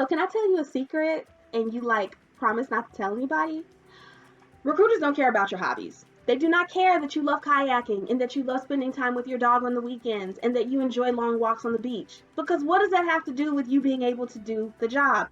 So can I tell you a secret and you promise not to tell anybody? Recruiters don't care about your hobbies. They do not care that you love kayaking and that you love spending time with your dog on the weekends and that you enjoy long walks on the beach. Because what does that have to do with you being able to do the job?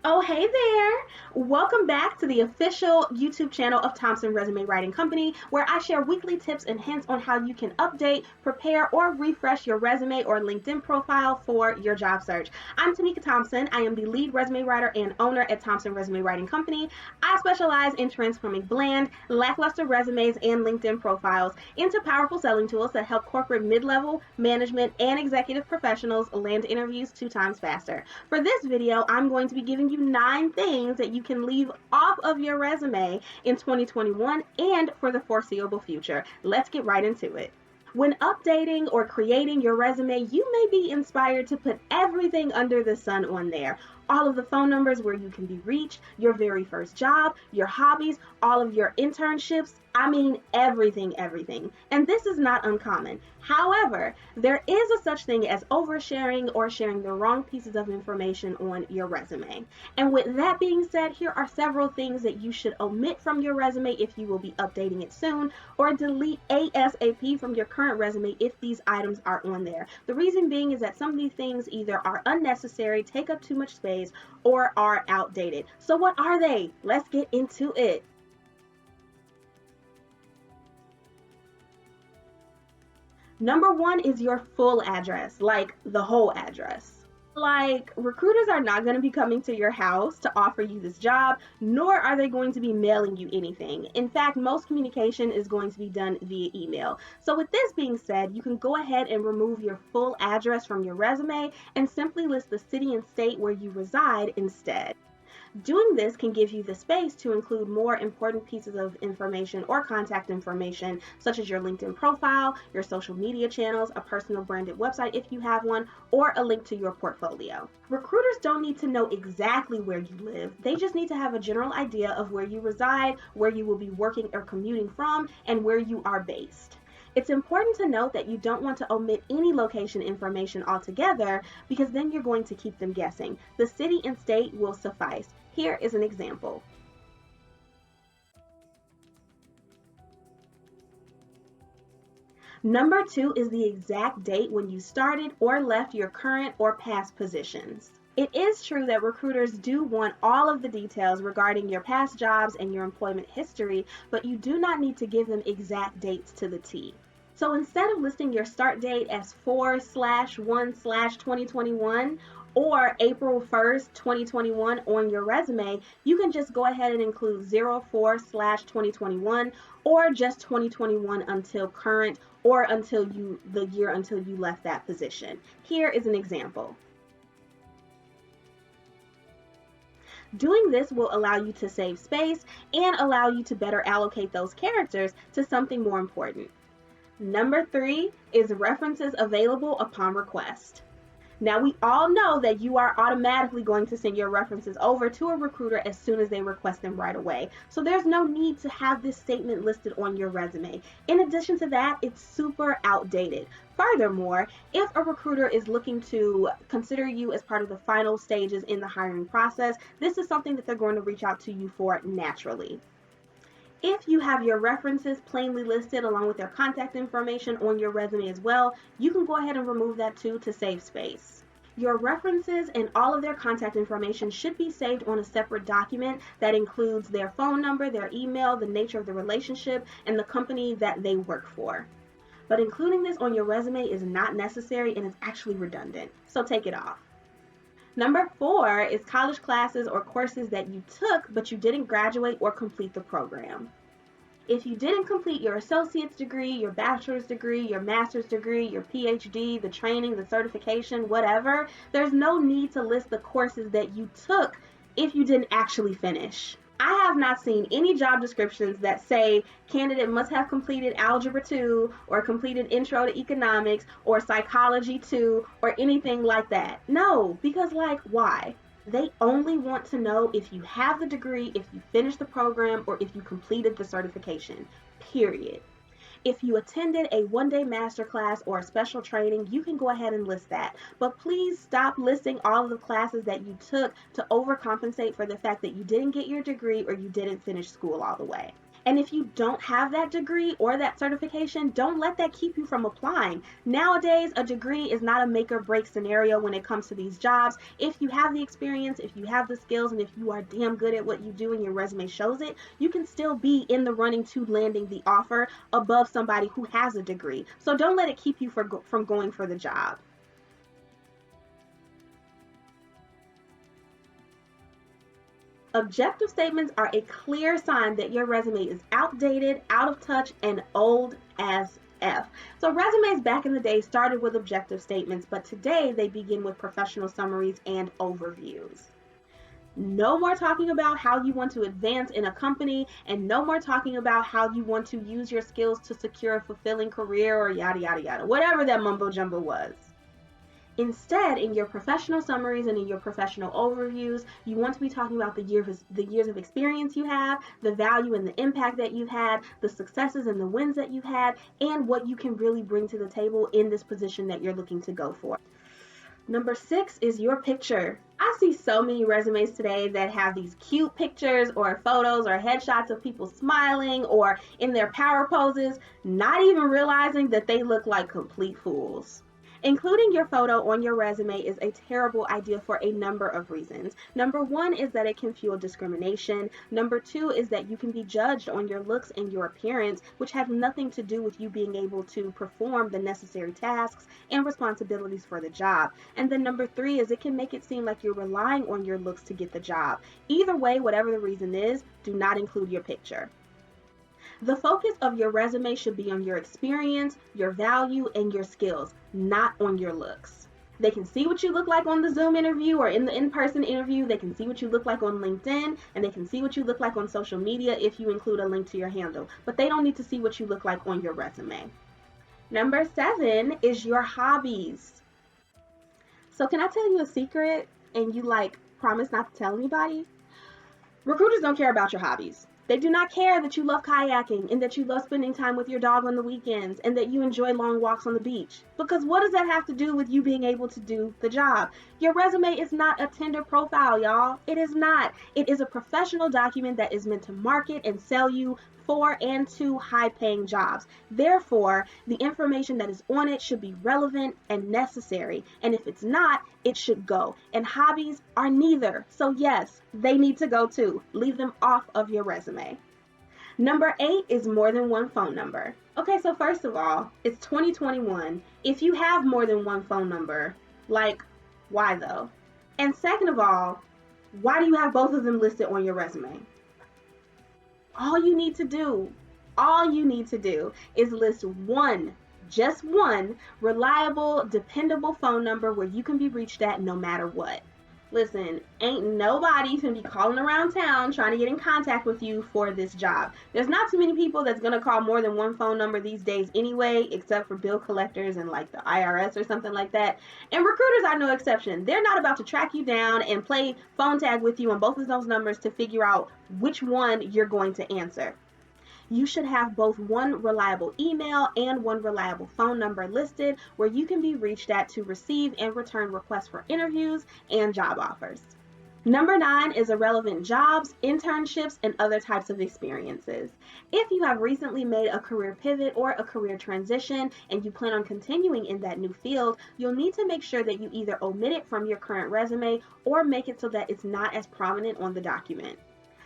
Oh, hey there! Welcome back to the official YouTube channel of Thompson Resume Writing Company, where I share weekly tips and hints on how you can update, prepare, or refresh your resume or LinkedIn profile for your job search. I'm Tamika Thompson. I am the lead resume writer and owner at Thompson Resume Writing Company. I specialize in transforming bland, lackluster resumes and LinkedIn profiles into powerful selling tools that help corporate mid-level, management, and executive professionals land interviews 2 times faster. For this video, I'm going to be giving you 9 things that you can leave off of your resume in 2021 and for the foreseeable future. Let's get right into it. When updating or creating your resume, you may be inspired to put everything under the sun on there. All of the phone numbers where you can be reached, your very first job, your hobbies, all of your internships, everything. And this is not uncommon. However, there is a such thing as oversharing or sharing the wrong pieces of information on your resume. And with that being said, here are several things that you should omit from your resume if you will be updating it soon, or delete ASAP from your current resume if these items are on there. The reason being is that some of these things either are unnecessary, take up too much space, or are outdated. So what are they? Let's get into it. Number 1 is your full address, like the whole address. Recruiters are not going to be coming to your house to offer you this job, nor are they going to be mailing you anything. In fact, most communication is going to be done via email. So with this being said, you can go ahead and remove your full address from your resume and simply list the city and state where you reside instead. Doing this can give you the space to include more important pieces of information or contact information, such as your LinkedIn profile, your social media channels, a personal branded website if you have one, or a link to your portfolio. Recruiters don't need to know exactly where you live. They just need to have a general idea of where you reside, where you will be working or commuting from, and where you are based. It's important to note that you don't want to omit any location information altogether because then you're going to keep them guessing. The city and state will suffice. Here is an example. Number 2 is the exact date when you started or left your current or past positions. It is true that recruiters do want all of the details regarding your past jobs and your employment history, but you do not need to give them exact dates to the T. So instead of listing your start date as 4/1/2021 or April 1st, 2021 on your resume, you can just go ahead and include 04/2021 or just 2021 until current or until the year until you left that position. Here is an example. Doing this will allow you to save space and allow you to better allocate those characters to something more important. Number 3 is references available upon request. Now, we all know that you are automatically going to send your references over to a recruiter as soon as they request them right away. So there's no need to have this statement listed on your resume. In addition to that, it's super outdated. Furthermore, if a recruiter is looking to consider you as part of the final stages in the hiring process, this is something that they're going to reach out to you for naturally. If you have your references plainly listed along with their contact information on your resume as well, you can go ahead and remove that too to save space. Your references and all of their contact information should be saved on a separate document that includes their phone number, their email, the nature of the relationship, and the company that they work for. But including this on your resume is not necessary and is actually redundant, so take it off. Number 4 is college classes or courses that you took but you didn't graduate or complete the program. If you didn't complete your associate's degree, your bachelor's degree, your master's degree, your PhD, the training, the certification, whatever, there's no need to list the courses that you took if you didn't actually finish. I have not seen any job descriptions that say candidate must have completed Algebra 2 or completed Intro to Economics or Psychology 2 or anything like that. No, because why? They only want to know if you have the degree, if you finished the program, or if you completed the certification, period. If you attended a one-day masterclass or a special training, you can go ahead and list that. But please stop listing all of the classes that you took to overcompensate for the fact that you didn't get your degree or you didn't finish school all the way. And if you don't have that degree or that certification, don't let that keep you from applying. Nowadays, a degree is not a make or break scenario when it comes to these jobs. If you have the experience, if you have the skills, and if you are damn good at what you do and your resume shows it, you can still be in the running to landing the offer above somebody who has a degree. So don't let it keep you from going for the job. Objective statements are a clear sign that your resume is outdated, out of touch, and old as F. So resumes back in the day started with objective statements, but today they begin with professional summaries and overviews. No more talking about how you want to advance in a company, and no more talking about how you want to use your skills to secure a fulfilling career or yada yada yada, whatever that mumbo jumbo was. Instead, in your professional summaries and in your professional overviews, you want to be talking about the years of experience you have, the value and the impact that you've had, the successes and the wins that you've had, and what you can really bring to the table in this position that you're looking to go for. Number 6 is your picture. I see so many resumes today that have these cute pictures or photos or headshots of people smiling or in their power poses, not even realizing that they look like complete fools. Including your photo on your resume is a terrible idea for a number of reasons. Number 1 is that it can fuel discrimination. Number 2 is that you can be judged on your looks and your appearance, which have nothing to do with you being able to perform the necessary tasks and responsibilities for the job. And then number 3 is it can make it seem like you're relying on your looks to get the job. Either way, whatever the reason is, do not include your picture. The focus of your resume should be on your experience, your value, and your skills, not on your looks. They can see what you look like on the Zoom interview or in the in-person interview. They can see what you look like on LinkedIn, and they can see what you look like on social media if you include a link to your handle. But they don't need to see what you look like on your resume. Number 7 is your hobbies. So can I tell you a secret and you promise not to tell anybody? Recruiters don't care about your hobbies. They do not care that you love kayaking and that you love spending time with your dog on the weekends and that you enjoy long walks on the beach. Because what does that have to do with you being able to do the job? Your resume is not a Tinder profile, y'all. It is not. It is a professional document that is meant to market and sell you for and to high-paying jobs. Therefore, the information that is on it should be relevant and necessary. And if it's not, it should go. And hobbies are neither. So yes, they need to go too. Leave them off of your resume. Number 8 is more than one phone number. Okay, so first of all, it's 2021. If you have more than one phone number, why though? And second of all, why do you have both of them listed on your resume? All you need to do is list just one reliable, dependable phone number where you can be reached at no matter what. Listen, ain't nobody gonna be calling around town trying to get in contact with you for this job. There's not too many people that's gonna call more than one phone number these days anyway, except for bill collectors and the IRS or something like that. And recruiters are no exception. They're not about to track you down and play phone tag with you on both of those numbers to figure out which one you're going to answer. You should have both one reliable email and one reliable phone number listed where you can be reached at to receive and return requests for interviews and job offers. Number 9 is irrelevant jobs, internships, and other types of experiences. If you have recently made a career pivot or a career transition and you plan on continuing in that new field, you'll need to make sure that you either omit it from your current resume or make it so that it's not as prominent on the document.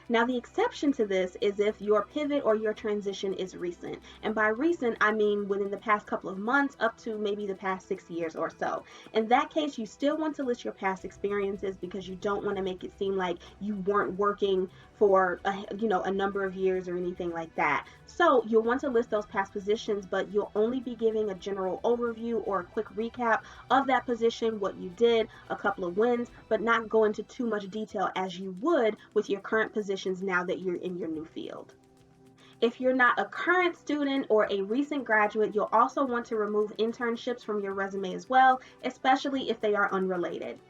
Now, the exception to this is if your pivot or your transition is recent. And by recent, I mean within the past couple of months up to maybe the past 6 years or so. In that case, you still want to list your past experiences because you don't want to make it seem like you weren't working for a number of years or anything like that. So you'll want to list those past positions, but you'll only be giving a general overview or a quick recap of that position, what you did, a couple of wins, but not go into too much detail as you would with your current positions now that you're in your new field. If you're not a current student or a recent graduate, you'll also want to remove internships from your resume as well, especially if they are unrelated.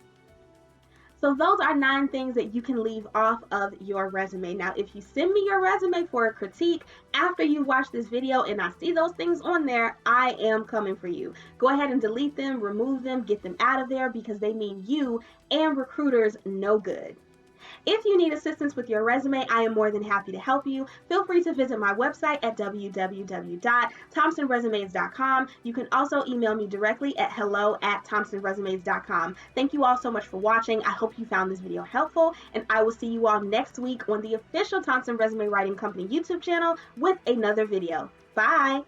So those are 9 things that you can leave off of your resume. Now, if you send me your resume for a critique after you watch this video and I see those things on there, I am coming for you. Go ahead and delete them, remove them, get them out of there because they mean you and recruiters no good. If you need assistance with your resume, I am more than happy to help you. Feel free to visit my website at www.thompsonresumes.com. You can also email me directly at hello@thompsonresumes.com. Thank you all so much for watching. I hope you found this video helpful, and I will see you all next week on the official Thompson Resume Writing Company YouTube channel with another video. Bye!